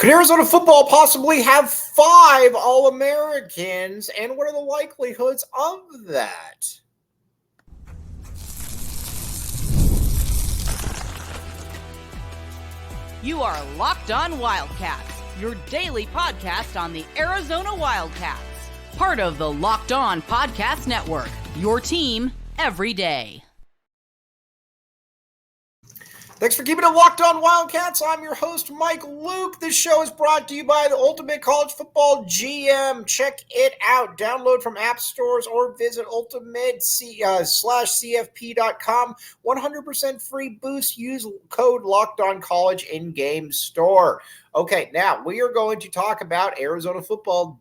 Could Arizona football possibly have 5 All-Americans, and what are the likelihoods of that? You are Locked On Wildcats, your daily podcast on the Arizona Wildcats. Part of the Locked On Podcast Network, your team every day. Thanks for keeping it locked on Wildcats. I'm your host, Mike Luke. This show is brought to you by the Ultimate College Football GM. Check it out. Download from app stores or visit ultimate/cfp.com. 100% free boost. Use code LOCKEDONCollege in-game store. Okay, now we are going to talk about Arizona football,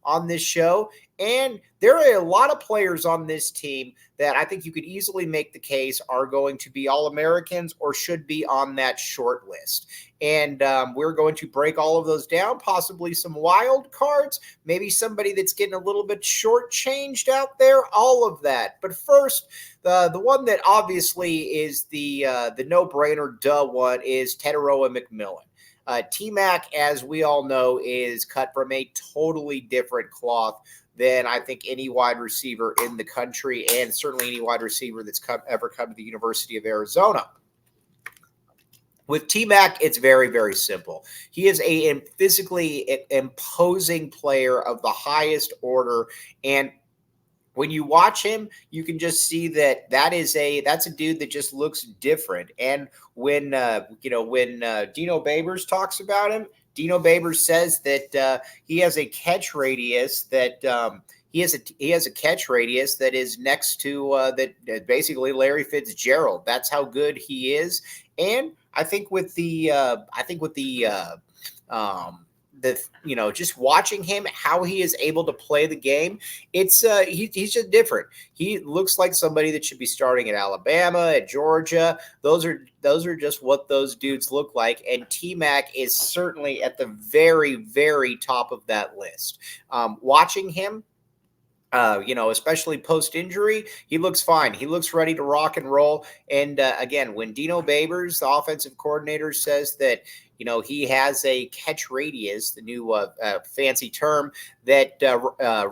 on this show. And there are a lot of players on this team that I think you could easily make the case are going to be All-Americans or should be on that short list. And we're going to break all of those down, possibly some wild cards, maybe somebody that's getting a little bit shortchanged out there, all of that. But first, the one that obviously is the no-brainer one is Tario and McMillan. T-Mac, as we all know, is cut from a totally different cloth than I think any wide receiver in the country, and certainly any wide receiver that's ever come to the University of Arizona. With T-Mac, it's very, very simple. He is a physically imposing player of the highest order, and when you watch him, you can just see that's a dude that just looks different. And when Dino Babers talks about him, Dino Babers says that he has a catch radius that he has a catch radius that is next to basically Larry Fitzgerald. That's how good he is. And I think just watching him, how he is able to play the game, he's just different. He looks like somebody that should be starting at Alabama, at Georgia. Those are just what those dudes look like. And T-Mac is certainly at the very, very top of that list. Watching him, especially post-injury, he looks fine. He looks ready to rock and roll. And again, when Dino Babers, the offensive coordinator, says that, he has a catch radius, the new fancy term, that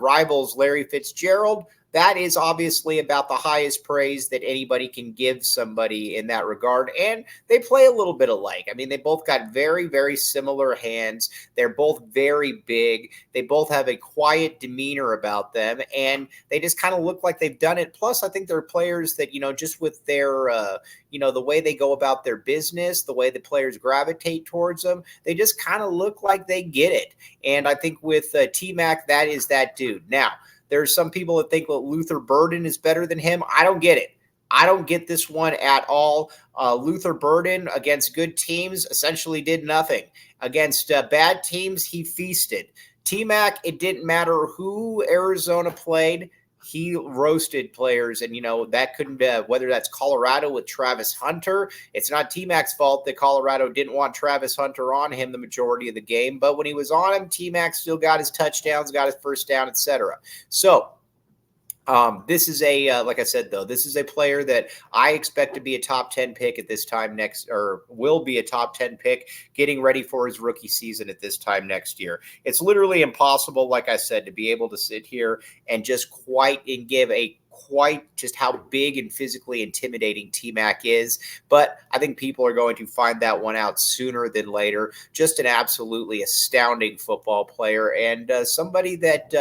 rivals Larry Fitzgerald, that is obviously about the highest praise that anybody can give somebody in that regard. And they play a little bit alike. I mean, they both got very, very similar hands. They're both very big. They both have a quiet demeanor about them. And they just kind of look like they've done it. Plus, I think they're players that, just with their, the way they go about their business, the way the players gravitate towards them, they just kind of look like they get it. And I think with T-Mac, that is that dude. Now, there's some people that think Luther Burden is better than him. I don't get it. I don't get this one at all. Luther Burden against good teams essentially did nothing. Against bad teams, he feasted. T-Mac, it didn't matter who Arizona played. He roasted players, and, that couldn't be, whether that's Colorado with Travis Hunter. It's not T-Mac's fault that Colorado didn't want Travis Hunter on him the majority of the game, but when he was on him, T-Mac still got his touchdowns, got his first down, etc. So, this is like I said, though, this is a player that I expect to be a top 10 pick at this time will be a top 10 pick getting ready for his rookie season at this time next year. It's literally impossible, like I said, to be able to sit here and just give just how big and physically intimidating T-Mac is. But I think people are going to find that one out sooner than later. Just an absolutely astounding football player, and somebody that,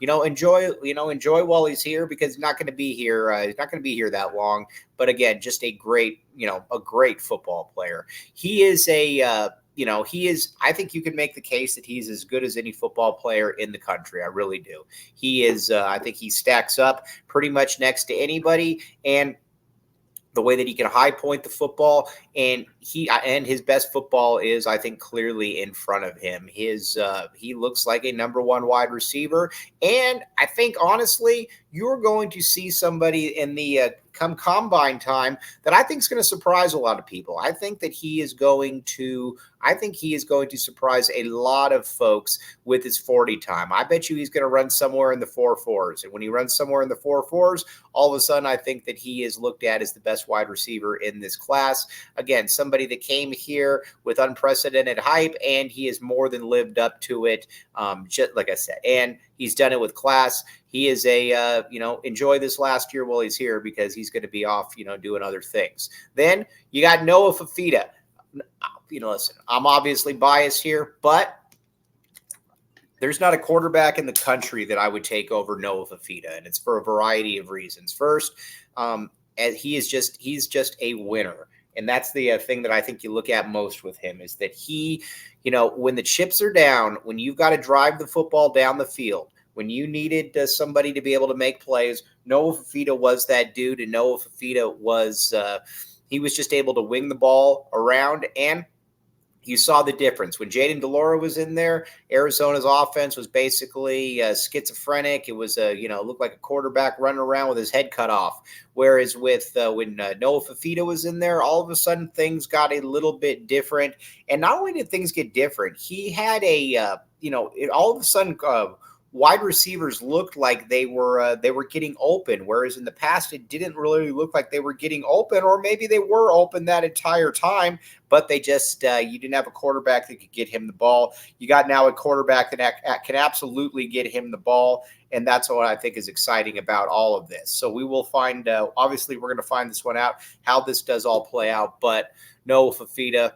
enjoy while he's here, because he's not going to be here. He's not going to be here that long. But again, just a great football player. He is I think you can make the case that he's as good as any football player in the country. I really do. He is, I think he stacks up pretty much next to anybody. And the way that he can high point the football, and his best football is, I think, clearly in front of him. He looks like a number one wide receiver, and I think honestly, you're going to see somebody in the come combine time that I think is going to surprise a lot of people. I think he is going to surprise a lot of folks with his 40 time. I bet you he's going to run somewhere in the 4.4s. And when he runs somewhere in the 4.4s, all of a sudden I think that he is looked at as the best wide receiver in this class. Again, somebody that came here with unprecedented hype, and he has more than lived up to it, just like I said. And he's done it with class. He is enjoy this last year while he's here, because he's going to be off, doing other things. Then you got Noah Fifita. Listen, I'm obviously biased here, but there's not a quarterback in the country that I would take over Noah Fifita, and it's for a variety of reasons. First, he's just a winner. And that's the thing that I think you look at most with him, is that he, when the chips are down, when you've got to drive the football down the field, when you needed somebody to be able to make plays, Noah Fifita was that dude. And Noah Fifita was he was just able to wing the ball around, and you saw the difference. When Jaden DeLauro was in there, Arizona's offense was basically schizophrenic. It was looked like a quarterback running around with his head cut off. Whereas with when Noah Fifita was in there, all of a sudden things got a little bit different. And not only did things get different, he had all of a sudden wide receivers looked like they were getting open, whereas in the past it didn't really look like they were getting open, or maybe they were open that entire time, but they just you didn't have a quarterback that could get him the ball. You got now a quarterback that can absolutely get him the ball, and that's what I think is exciting about all of this. So we will find obviously we're going to find this one out, how this does all play out, but Noah Fifita,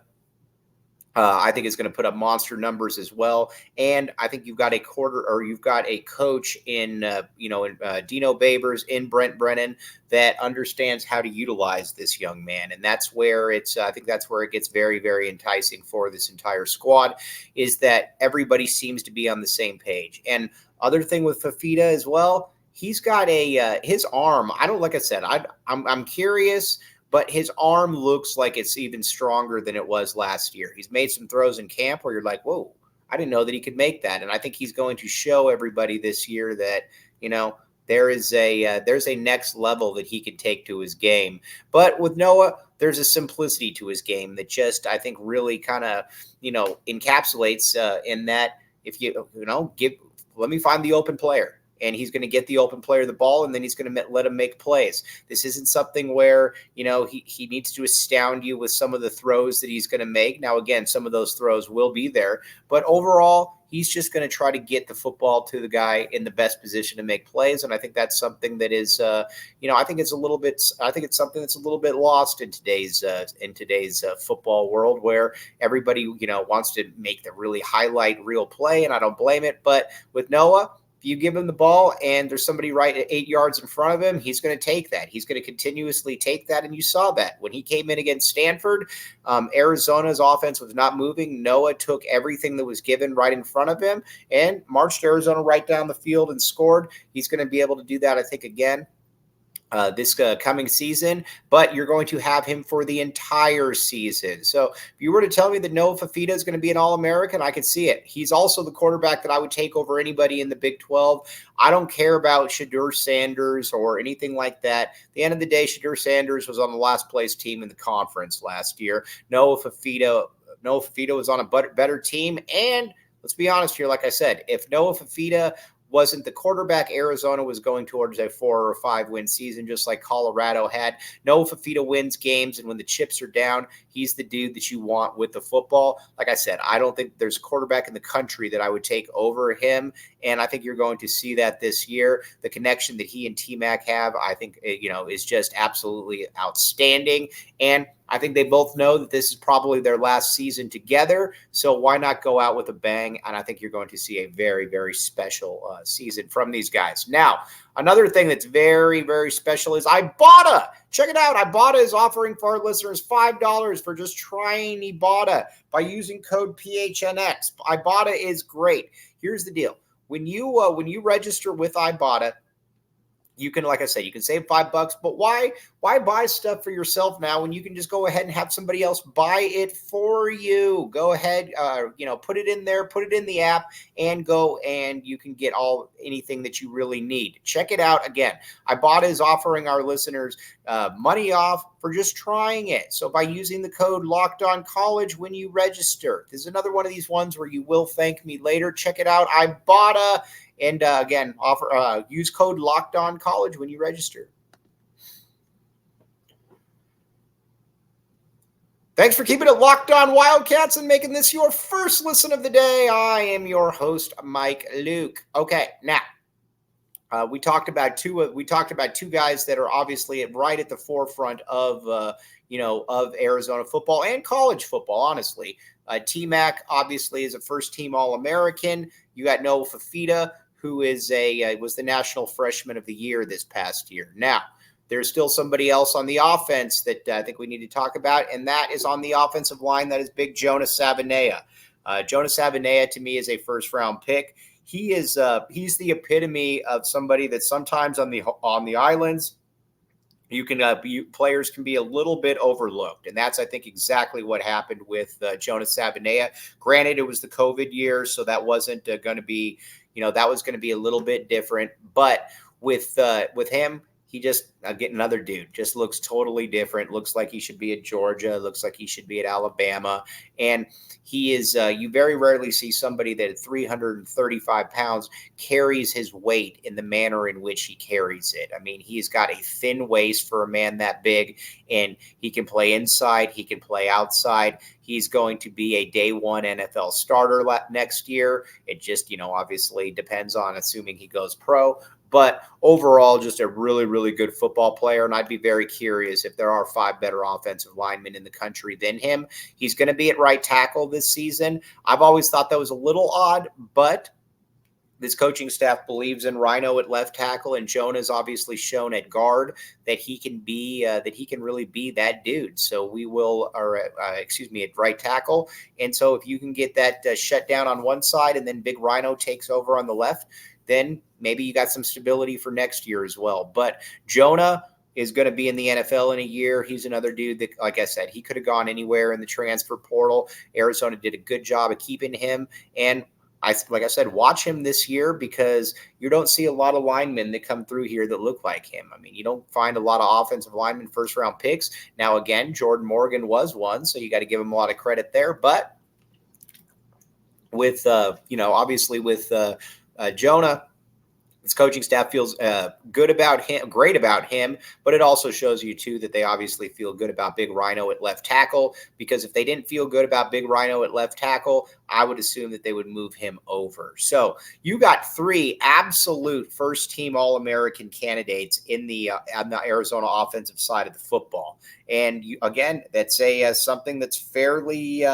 I think is going to put up monster numbers as well. And I think you've got a coach in Dino Babers, in Brent Brennan, that understands how to utilize this young man. And that's where I think that's where it gets very, very enticing for this entire squad, is that everybody seems to be on the same page. And other thing with Fifita as well, he's got his arm. Like I said, I'm curious, but his arm looks like it's even stronger than it was last year. He's made some throws in camp where you're like, whoa, I didn't know that he could make that. And I think he's going to show everybody this year that, there's a next level that he can take to his game. But with Noah, there's a simplicity to his game that just, I think, really kind of, encapsulates in that if let me find the open player. And he's going to get the open player the ball, and then he's going to let him make plays. This isn't something where, he needs to astound you with some of the throws that he's going to make. Now, again, some of those throws will be there, but overall, he's just going to try to get the football to the guy in the best position to make plays. And I think that's something that is, I think it's something that's a little bit lost in today's football world, where everybody, wants to make the really highlight reel play. And I don't blame it. But with Noah, if you give him the ball and there's somebody right at 8 yards in front of him, he's going to take that. He's going to continuously take that. And you saw that when he came in against Stanford. Arizona's offense was not moving. Noah took everything that was given right in front of him and marched Arizona right down the field and scored. He's going to be able to do that, I think, again this coming season, but you're going to have him for the entire season. So if you were to tell me that Noah Fifita is going to be an All-American, I could see it. He's also the quarterback that I would take over anybody in the Big 12. I don't care about Shedeur Sanders or anything like that. At the end of the day, Shedeur Sanders was on the last place team in the conference last year. Noah Fifita was on a better team. And let's be honest here, like I said, if Noah Fifita wasn't the quarterback, Arizona was going towards a 4 or 5 win season, just like Colorado had. Noah Fifita wins games, and when the chips are down, he's the dude that you want with the football. Like I said, I don't think there's a quarterback in the country that I would take over him, and I think you're going to see that this year. The connection that he and T-Mac have, I think, is just absolutely outstanding, and I think they both know that this is probably their last season together, so why not go out with a bang? And I think you're going to see a very, very special season from these guys. Now, another thing that's very, very special is Ibotta. Check it out. Ibotta is offering for our listeners $5 for just trying Ibotta by using code PHNX. Ibotta is great. Here's the deal. When you register with Ibotta, you can, like I said, you can save $5, but why buy stuff for yourself now when you can just go ahead and have somebody else buy it for you? Go ahead, put it in there, put it in the app, and go and you can get anything that you really need. Check it out. Again, Ibotta is offering our listeners money off for just trying it. So by using the code LOCKEDONCollege when you register, this is another one of these ones where you will thank me later. Check it out, Ibotta. And again, use code LOCKEDONCollege when you register. Thanks for keeping it locked on Wildcats and making this your first listen of the day. I am your host, Mike Luke. Okay, now we talked about two guys that are obviously right at the forefront of of Arizona football and college football. Honestly, T-Mac obviously is a first-team All-American. You got Noah Fifita, who is was the National Freshman of the Year this past year. Now, there's still somebody else on the offense that I think we need to talk about, and that is on the offensive line. That is Big Jonah Savona. Jonah Savona, to me, is a first-round pick. He is he's the epitome of somebody that sometimes on the islands you can players can be a little bit overlooked, and that's I think exactly what happened with Jonah Savona. Granted, it was the COVID year, so that wasn't going to be that was going to be a little bit different, but with him. He just, get another dude, just looks totally different. Looks like he should be at Georgia. Looks like he should be at Alabama. And he is, you very rarely see somebody that at 335 pounds carries his weight in the manner in which he carries it. I mean, he's got a thin waist for a man that big, and he can play inside. He can play outside. He's going to be a day one NFL starter next year. It just, obviously depends on assuming he goes pro. But overall, just a really, really good football player. And I'd be very curious if there are 5 better offensive linemen in the country than him. He's going to be at right tackle this season. I've always thought that was a little odd, but this coaching staff believes in Rhino at left tackle, and Jonah's obviously shown at guard that he can be that he can really be that dude. So we will, at right tackle. And so if you can get that shut down on one side, and then Big Rhino takes over on the left, then maybe you got some stability for next year as well. But Jonah is going to be in the NFL in a year. He's another dude that, like I said, he could have gone anywhere in the transfer portal. Arizona did a good job of keeping him. And like I said, watch him this year, because you don't see a lot of linemen that come through here that look like him. I mean, you don't find a lot of offensive linemen first-round picks. Now, again, Jordan Morgan was one, so you got to give him a lot of credit there. But with, obviously with Jonah, his coaching staff feels great about him, but it also shows you too that they obviously feel good about Big Rhino at left tackle, because if they didn't feel good about Big Rhino at left tackle, I would assume that they would move him over. So you got 3 absolute first-team All-American candidates on the Arizona offensive side of the football, and again, that's something that's fairly.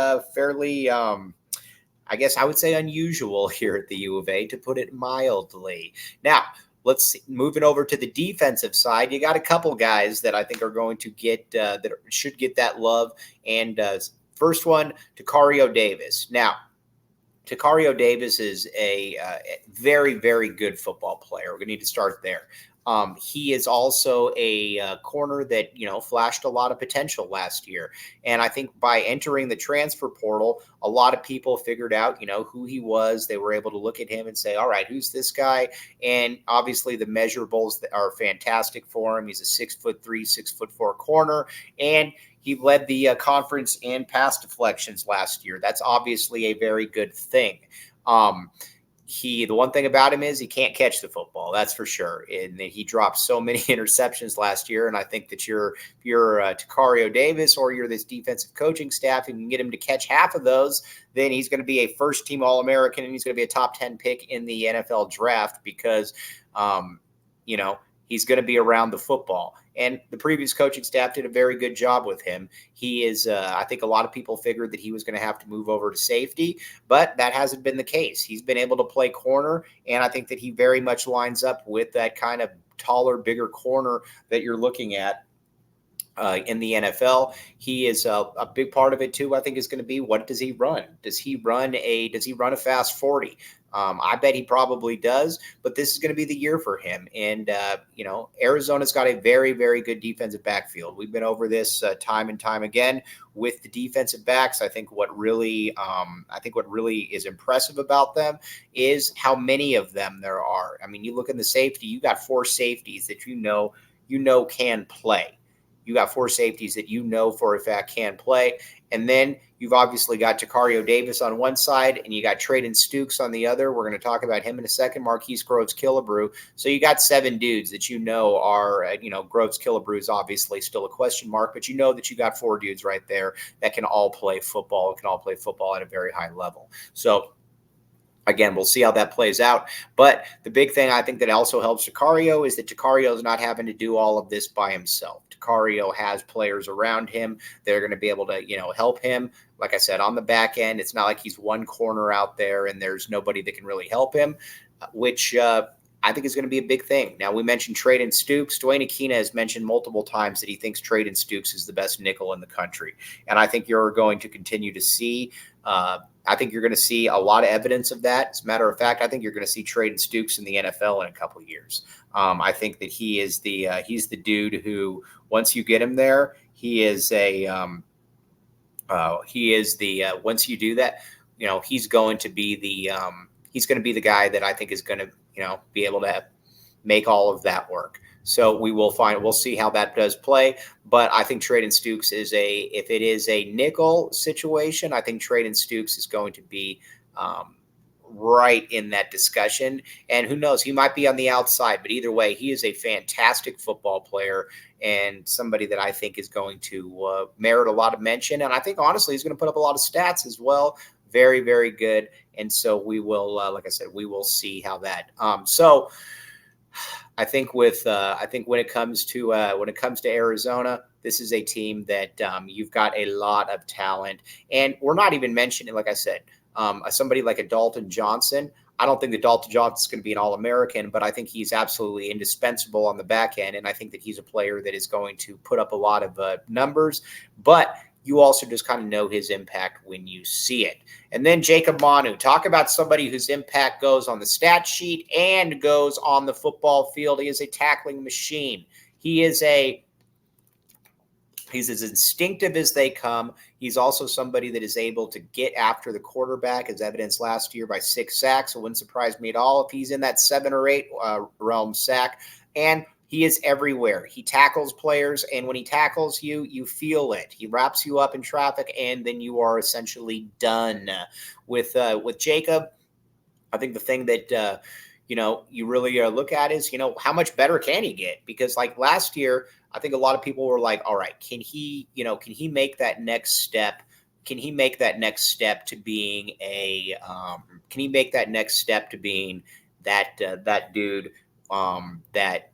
I guess I would say unusual here at the U of A, to put it mildly. Now, let's see, moving over to the defensive side, you got a couple guys that I think are going to get that should get that love. And first one, Tacario Davis. Now, Tacario Davis is a very, very good football player. We're going to need to start there. He is also a corner that, flashed a lot of potential last year. And I think by entering the transfer portal, a lot of people figured out, who he was. They were able to look at him and say, all right, who's this guy? And obviously the measurables are fantastic for him. He's a 6'3", 6'4" corner, and he led the conference in pass deflections last year. That's obviously a very good thing. The one thing about him is he can't catch the football. That's for sure. And he dropped so many interceptions last year. And I think that you're Tacario Davis, or you're this defensive coaching staff, and you can get him to catch half of those, then he's going to be a first-team All-American, and he's going to be a top 10 pick in the NFL draft, because, he's going to be around the football. And the previous coaching staff did a very good job with him. He is, I think a lot of people figured that he was going to have to move over to safety, but that hasn't been the case. He's been able to play corner, and I think that he very much lines up with that kind of taller, bigger corner that you're looking at in the NFL. He is a big part of it too. I think is going to be, what does he run? Does he run a fast 40? I bet he probably does, but this is going to be the year for him. And, Arizona's got a very, very good defensive backfield. We've been over this time and time again with the defensive backs. I think what really is impressive about them is how many of them there are. I mean, you look at the safety, you got 4 safeties that you know can play. You got four safeties that you know for a fact can play. And then you've obviously got Tacario Davis on one side, and you got Traden Stukes on the other. We're going to talk about him in a second. Marquise Groves-Killebrew. So you got 7 dudes that you know are, Groves-Killebrew is obviously still a question mark, but you know that you got 4 dudes right there that can all play football, at a very high level. So again, we'll see how that plays out. But the big thing I think that also helps Tacario is that Tacario is not having to do all of this by himself. Tacario has players around him. They're going to be able to, help him. Like I said, on the back end, it's not like he's one corner out there and there's nobody that can really help him, which I think is going to be a big thing. Now, we mentioned Traden Stukes. Dwayne Aquina has mentioned multiple times that he thinks Traden Stukes is the best nickel in the country. And I think you're going to continue to see I think you're going to see a lot of evidence of that. As a matter of fact, I think you're going to see Traden Stukes in the NFL in a couple of years. I think that he's the dude who, once you get him there, once you do that, he's going to be the guy that I think is going to, be able to make all of that work. So we'll see how that does play. But I think Traden Stukes if it is a nickel situation, I think Traden Stukes is going to be right in that discussion. And who knows, he might be on the outside, but either way, he is a fantastic football player and somebody that I think is going to merit a lot of mention. And I think, honestly, he's going to put up a lot of stats as well. Very, very good. And so we will, like I said, we will see how that. I think when it comes to Arizona, this is a team that you've got a lot of talent, and we're not even mentioning, like I said, somebody like a Dalton Johnson. I don't think that Dalton Johnson is going to be an All-American, but I think he's absolutely indispensable on the back end, and I think that he's a player that is going to put up a lot of numbers, but you also just kind of know his impact when you see it. And then Jacob Manu, talk about somebody whose impact goes on the stat sheet and goes on the football field. He is a tackling machine. He's as instinctive as they come. He's also somebody that is able to get after the quarterback, as evidenced last year by 6 sacks. It wouldn't surprise me at all if he's in that 7 or 8 realm sack. And he is everywhere. He tackles players, and when he tackles you, you feel it. He wraps you up in traffic, and then you are essentially done. With Jacob, I think the thing that you really look at is how much better can he get? Because like last year, I think a lot of people were like, all right, can he make that next step? Can he make that next step to being that dude that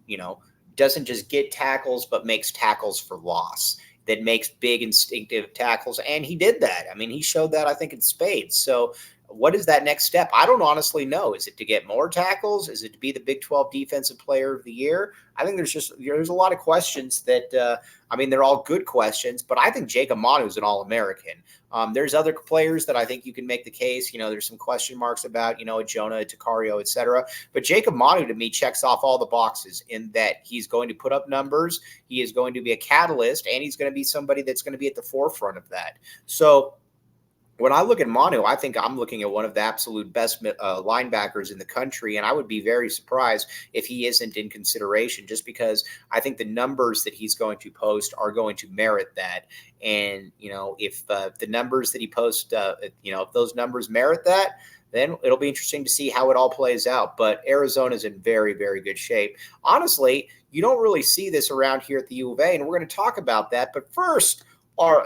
doesn't just get tackles, but makes tackles for loss, that makes big instinctive tackles. And he did that. I mean, he showed that, I think, in spades. So what is that next step? I don't honestly know. Is it to get more tackles? Is it to be the Big 12 Defensive Player of the Year? I think there's a lot of questions that, they're all good questions, but I think Jacob Manu is an All-American. There's other players that I think you can make the case. There's some question marks about, a Jonah, a Tacario, et cetera. But Jacob Manu, to me, checks off all the boxes in that he's going to put up numbers. He is going to be a catalyst, and he's going to be somebody that's going to be at the forefront of that. So when I look at Manu, I think I'm looking at one of the absolute best linebackers in the country, and I would be very surprised if he isn't in consideration, just because I think the numbers that he's going to post are going to merit that. And, if the numbers that he posts, if those numbers merit that, then it'll be interesting to see how it all plays out. But Arizona's in very, very good shape. Honestly, you don't really see this around here at the U of A, and we're going to talk about that. But first,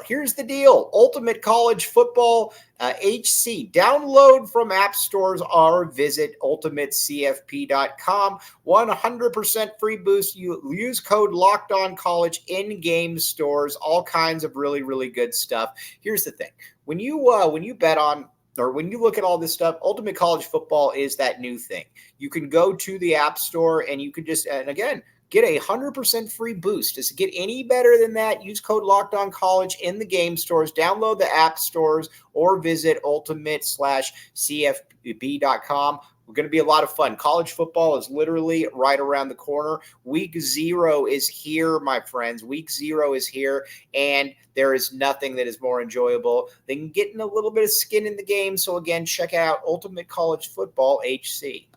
here's the deal. Ultimate College Football HC. Download from app stores or visit ultimatecfp.com. 100% free boost. You use code LOCKEDONCollege in-game stores. All kinds of really, really good stuff. Here's the thing. When you bet on, or when you look at all this stuff, Ultimate College Football is that new thing. You can go to the App Store and you can and again, get a 100% free boost. Does it get any better than that? Use code LOCKEDONCollege in the game stores. Download the app stores or visit ultimate/cfb.com. We're going to be a lot of fun. College football is literally right around the corner. Week 0 is here, my friends. Week 0 is here, and there is nothing that is more enjoyable than getting a little bit of skin in the game. So, again, check out Ultimate College Football HC.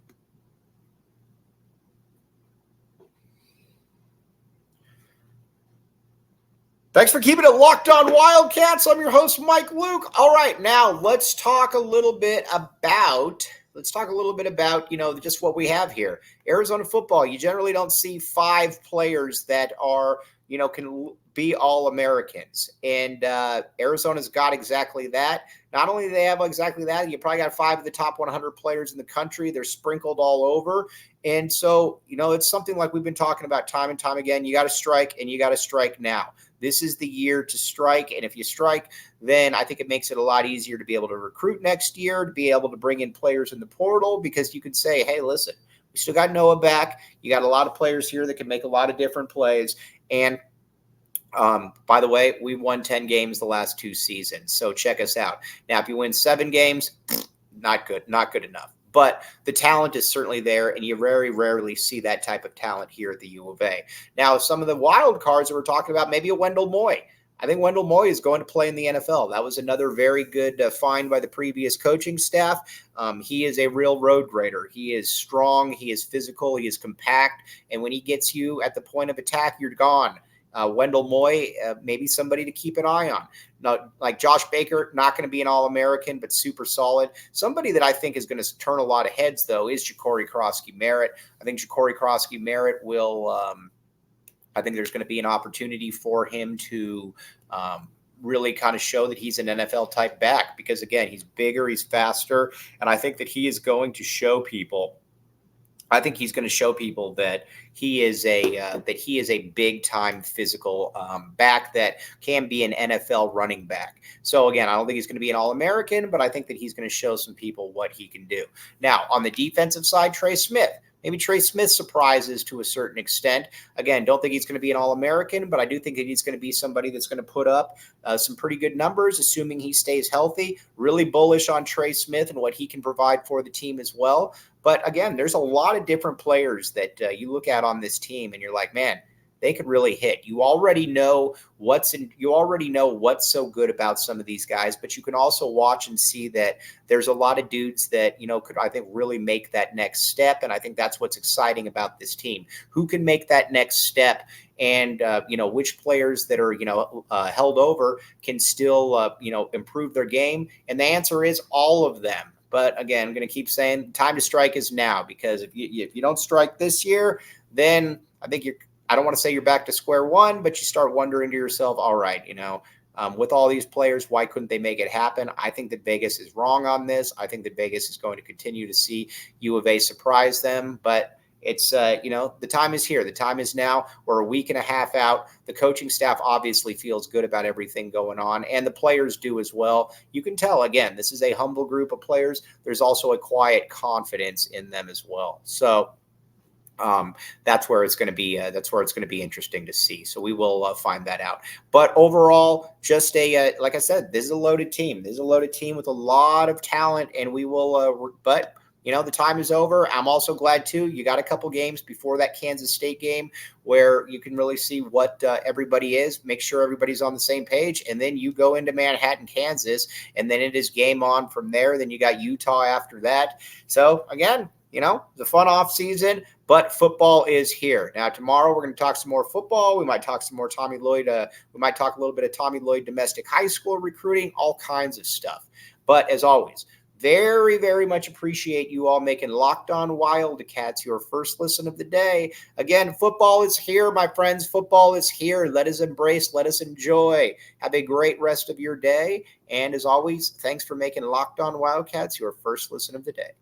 Thanks for keeping it locked on Wildcats. I'm your host, Mike Luke. All right, now let's talk a little bit about just what we have here. Arizona football, you generally don't see 5 players that are, can be All-Americans. And Arizona's got exactly that. Not only do they have exactly that, you probably got 5 of the top 100 players in the country. They're sprinkled all over. And so, it's something like we've been talking about time and time again. You got to strike, and you got to strike now. This is the year to strike. And if you strike, then I think it makes it a lot easier to be able to recruit next year, to be able to bring in players in the portal, because you can say, hey, listen, we still got Noah back. You got a lot of players here that can make a lot of different plays. And by the way, we won 10 games the last 2 seasons. So check us out. Now, if you win 7 games, not good enough. But the talent is certainly there, and you very rarely see that type of talent here at the U of A. Now, some of the wild cards that we're talking about, maybe a Wendell Moy. I think Wendell Moy is going to play in the NFL. That was another very good find by the previous coaching staff. He is a real road grader. He is strong. He is physical. He is compact. And when he gets you at the point of attack, you're gone. Wendell Moy, maybe somebody to keep an eye on. Not like Josh Baker, not going to be an All-American, but super solid. Somebody that I think is going to turn a lot of heads, though, is Ja'Cory Crosky-Merritt. I think Ja'Cory Crosky-Merritt will I think there's going to be an opportunity for him to really kind of show that he's an NFL-type back because, again, he's bigger, he's faster, and I think that he is going to show people that he is a big time physical back that can be an NFL running back. So again, I don't think he's going to be an All-American, but I think that he's going to show some people what he can do. Now on the defensive side, Trey Smith. Maybe Trey Smith surprises to a certain extent. Again, don't think he's going to be an All-American, but I do think that he's going to be somebody that's going to put up some pretty good numbers, assuming he stays healthy. Really bullish on Trey Smith and what he can provide for the team as well. But again, there's a lot of different players that you look at on this team, and you're like, man, they could really hit. You already know what's so good about some of these guys, but you can also watch and see that there's a lot of dudes that, could, I think, really make that next step. And I think that's what's exciting about this team. Who can make that next step? And, which players that are, held over can still, improve their game. And the answer is all of them. But again, I'm going to keep saying time to strike is now, because if you don't strike this year, then I think I don't want to say you're back to square one, but you start wondering to yourself, all right, with all these players, why couldn't they make it happen? I think that Vegas is wrong on this. I think that Vegas is going to continue to see U of A surprise them, but it's, the time is here. The time is now. We're a week and a half out. The coaching staff obviously feels good about everything going on, and the players do as well. You can tell, again, this is a humble group of players. There's also a quiet confidence in them as well. So, that's where it's going to be. That's where it's going to be interesting to see. So we will find that out. But overall, just like I said, this is a loaded team. This is a loaded team with a lot of talent, and we will. But the time is over. I'm also glad too. You got a couple games before that Kansas State game where you can really see what everybody is. Make sure everybody's on the same page, and then you go into Manhattan, Kansas, and then it is game on from there. Then you got Utah after that. So again, the fun off season. But football is here. Now, tomorrow we're going to talk some more football. We might talk some more Tommy Lloyd. We might talk a little bit of Tommy Lloyd domestic high school recruiting, all kinds of stuff. But as always, very, very much appreciate you all making Locked On Wildcats your first listen of the day. Again, football is here, my friends. Football is here. Let us embrace. Let us enjoy. Have a great rest of your day. And as always, thanks for making Locked On Wildcats your first listen of the day.